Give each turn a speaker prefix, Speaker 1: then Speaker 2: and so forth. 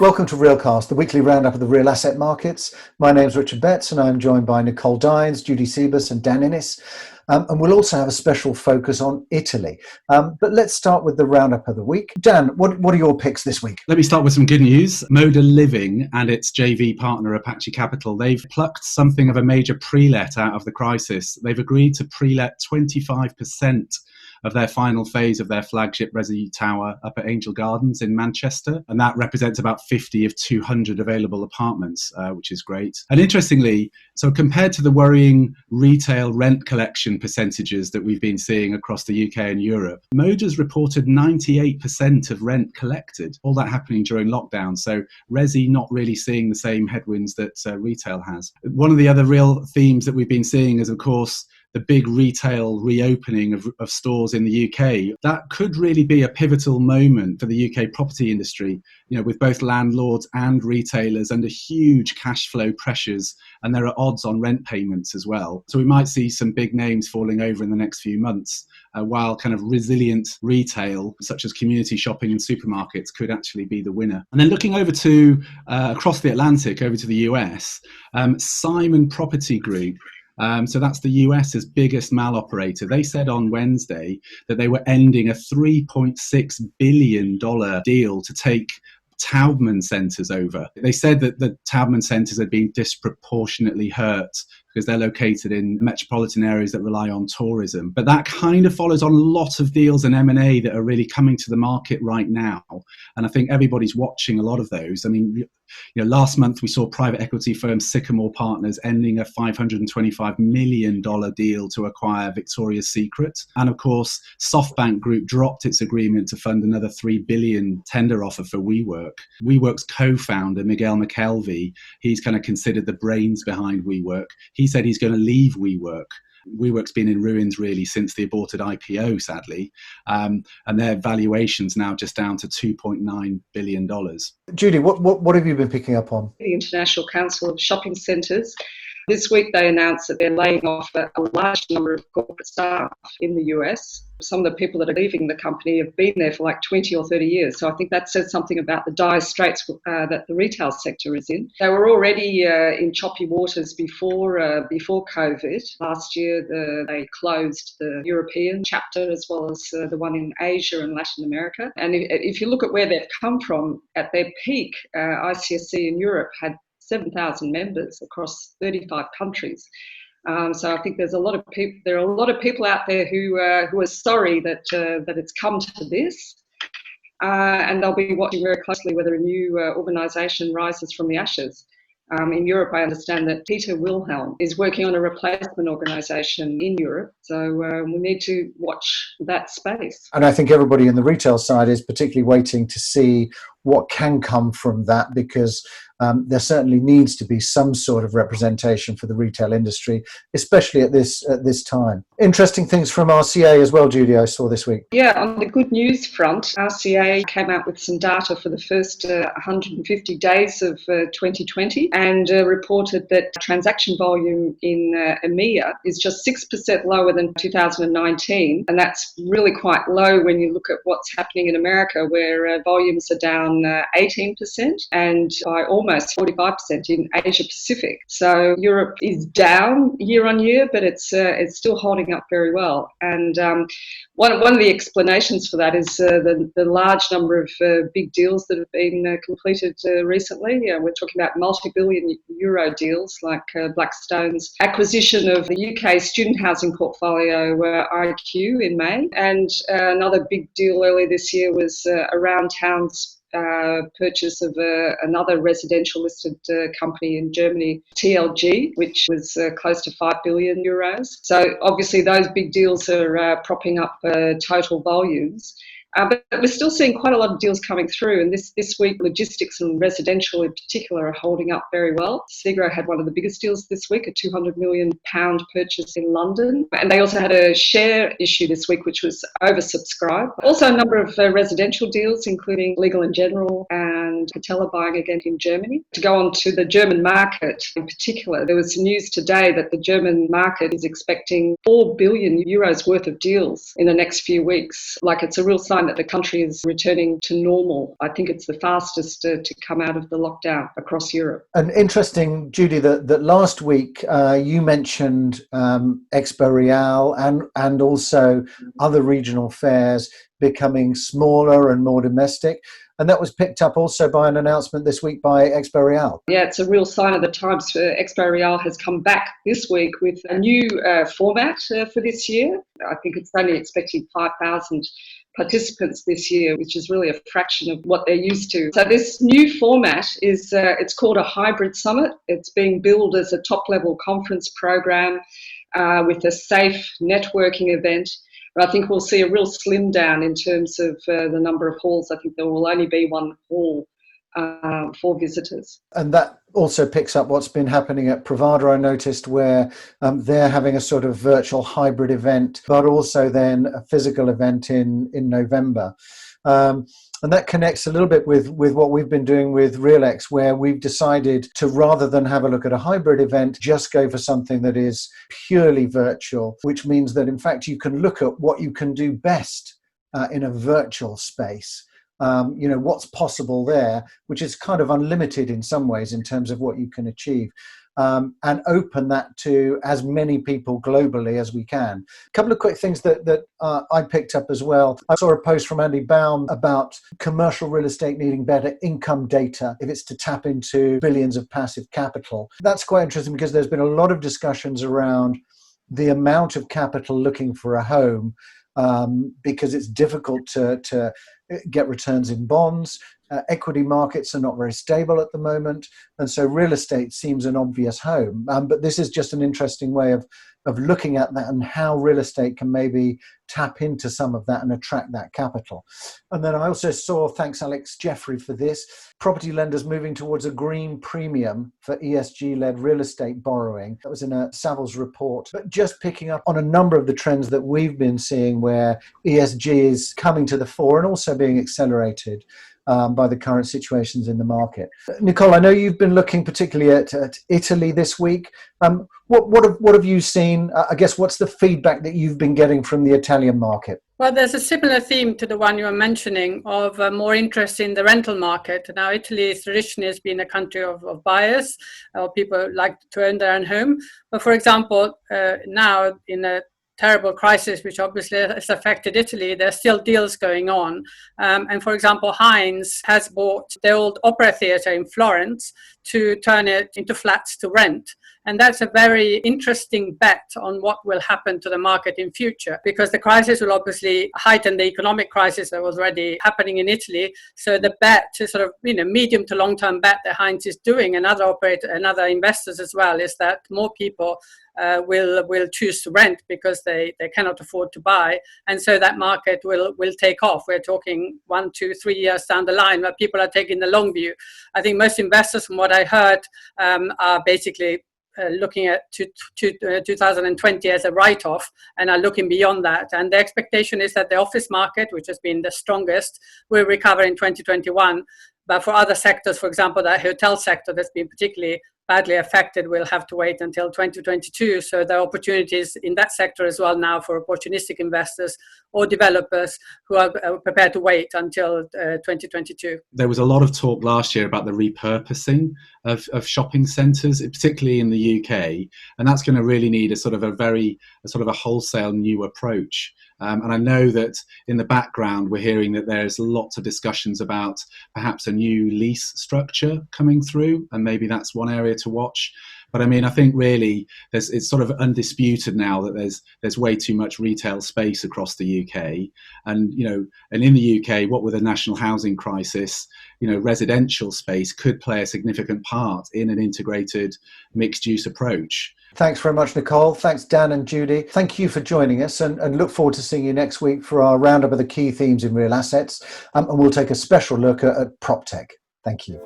Speaker 1: Welcome to RealCast, the weekly roundup of the real asset markets. My name's Richard Betts and I'm joined by Nicol Dynes, Judi, Seebus and Dan Innes. And we'll also have a special focus on Italy. But let's start with the roundup of the week. Dan, what are your picks this week?
Speaker 2: Let me start with some good news. Moda Living and its JV partner Apache Capital, they've plucked something of a major pre-let out of the crisis. They've agreed to pre-let 25% of their final phase of their flagship resi tower up at Angel Gardens in Manchester. And that represents about 50 of 200 available apartments, which is great. And interestingly, so compared to the worrying retail rent collection percentages that we've been seeing across the UK and Europe, Moda's reported 98% of rent collected, all that happening during lockdown. So resi not really seeing the same headwinds that retail has. One of the other real themes that we've been seeing is, of course, the big retail reopening of stores in the UK. That could really be a pivotal moment for the UK property industry, with both landlords and retailers under huge cash flow pressures, and there are odds on rent payments as well. So we might see some big names falling over in the next few months, while kind of resilient retail, such as community shopping and supermarkets, could actually be the winner. And then looking over to across the Atlantic, over to the US, Simon Property Group, so that's the US's biggest mal operator. They said on Wednesday that they were ending a $3.6 billion deal to take Taubman centres over. They said that the Taubman centres had been disproportionately hurt because they're located in metropolitan areas that rely on tourism. But that kind of follows on a lot of deals in M&A that are really coming to the market right now. And I think everybody's watching a lot of those. I mean, last month we saw private equity firm Sycamore Partners ending a $525 million deal to acquire Victoria Secrets. And of course, SoftBank Group dropped its agreement to fund another $3 billion tender offer for WeWork. WeWork's co-founder, Miguel McKelvey, he's kind of considered the brains behind WeWork. He said he's going to leave WeWork. WeWork's been in ruins really since the aborted IPO, sadly, and their valuation's now just down to $2.9 billion.
Speaker 1: Judi, what have you been picking up on?
Speaker 3: The International Council of Shopping Centres. This week they announced that they're laying off a large number of corporate staff in the US. Some of the people that are leaving the company have been there for like 20 or 30 years. So I think that says something about the dire straits that the retail sector is in. They were already in choppy waters before COVID. Last year they closed the European chapter as well as the one in Asia and Latin America. And if you look at where they've come from, at their peak, ICSC in Europe had 7,000 members across 35 countries. So I think there are a lot of people out there who are sorry that it's come to this, and they'll be watching very closely whether a new organisation rises from the ashes. In Europe, I understand that Peter Wilhelm is working on a replacement organisation in Europe, so we need to watch that space.
Speaker 1: And I think everybody in the retail side is particularly waiting to see what can come from that, because there certainly needs to be some sort of representation for the retail industry, especially at this time. Interesting things from RCA as well, Judi, I saw this week.
Speaker 3: Yeah, on the good news front, RCA came out with some data for the first 150 days of 2020 and reported that transaction volume in EMEA is just 6% lower than 2019. And that's really quite low when you look at what's happening in America, where volumes are down 18% and by almost 45% in Asia Pacific. So Europe is down year on year, but it's still holding up very well. And one of the explanations for that is the large number of big deals that have been completed recently. We're talking about multi-billion euro deals like Blackstone's acquisition of the UK student housing portfolio IQ in May, and another big deal earlier this year was Aroundtown's purchase of another residential listed company in Germany, TLG, which was close to 5 billion euros. So obviously those big deals are propping up total volumes. But we're still seeing quite a lot of deals coming through, and this week logistics and residential in particular are holding up very well. Segro had one of the biggest deals this week, a £200 million purchase in London, and they also had a share issue this week which was oversubscribed. Also a number of residential deals, including Legal & General and and Catella buying again in Germany. To go on to the German market in particular, there was news today that the German market is expecting 4 billion euros worth of deals in the next few weeks. Like, it's a real sign that the country is returning to normal. I think it's the fastest to come out of the lockdown across Europe.
Speaker 1: And interesting, Judi, that last week you mentioned EXPO Real and also other regional fairs becoming smaller and more domestic. And that was picked up also by an announcement this week by EXPO Real.
Speaker 3: Yeah, it's a real sign of the times. EXPO Real has come back this week with a new format for this year. I think it's only expecting 5,000 participants this year, which is really a fraction of what they're used to. So this new format is, it's called a hybrid summit. It's being billed as a top-level conference program with a safe networking event. But I think we'll see a real slim down in terms of the number of halls. I think there will only be one hall for visitors.
Speaker 1: And that also picks up what's been happening at Provada, I noticed, where they're having a sort of virtual hybrid event, but also then a physical event in November. And that connects a little bit with what we've been doing with REALX, where we've decided to, rather than have a look at a hybrid event, just go for something that is purely virtual, which means that, in fact, you can look at what you can do best in a virtual space. What's possible there, which is kind of unlimited in some ways in terms of what you can achieve. And open that to as many people globally as we can. A couple of quick things that I picked up as well. I saw a post from Andy Baum about commercial real estate needing better income data if it's to tap into billions of passive capital. That's quite interesting because there's been a lot of discussions around the amount of capital looking for a home because it's difficult to get returns in bonds. Equity markets are not very stable at the moment, and so real estate seems an obvious home. But this is just an interesting way of looking at that and how real estate can maybe tap into some of that and attract that capital. And then I also saw, thanks Alex Jeffrey for this, property lenders moving towards a green premium for ESG-led real estate borrowing. That was in a Savills report. But just picking up on a number of the trends that we've been seeing where ESG is coming to the fore and also being accelerated by the current situations in the market. Nicole, I know you've been looking particularly at Italy this week. What have you seen? I guess what's the feedback that you've been getting from the Italian market?
Speaker 4: Well, there's a similar theme to the one you were mentioning of more interest in the rental market. Now, Italy traditionally has been a country of buyers, or people like to own their own home. But for example, now in a terrible crisis, which obviously has affected Italy, there's still deals going on. And for example, Heinz has bought the old opera theatre in Florence to turn it into flats to rent. And that's a very interesting bet on what will happen to the market in future, because the crisis will obviously heighten the economic crisis that was already happening in Italy. So the bet is sort of, medium to long-term bet that Heinz is doing, and other operators and other investors as well, is that more people will choose to rent because they cannot afford to buy. And so that market will take off. We're talking 1, 2, 3 years down the line where people are taking the long view. I think most investors, from what I heard, are basically looking at 2020 as a write-off and are looking beyond that. And the expectation is that the office market, which has been the strongest, will recover in 2021. But for other sectors, for example, the hotel sector that's been particularly badly affected, will have to wait until 2022. So there are opportunities in that sector as well now for opportunistic investors or developers who are prepared to wait until 2022. There was
Speaker 2: a lot of talk last year about the repurposing of shopping centres, particularly in the UK, and that's going to really need a sort of a wholesale new approach. And I know that in the background we're hearing that there's lots of discussions about perhaps a new lease structure coming through, and maybe that's one area to watch. But I mean, I think really it's sort of undisputed now that there's way too much retail space across the UK, and in the UK, what with a national housing crisis, residential space could play a significant part in an integrated mixed-use approach.
Speaker 1: Thanks very much, Nicole. Thanks, Dan and Judi. Thank you for joining us, and look forward to seeing you next week for our roundup of the key themes in real assets, and we'll take a special look at PropTech. Thank you.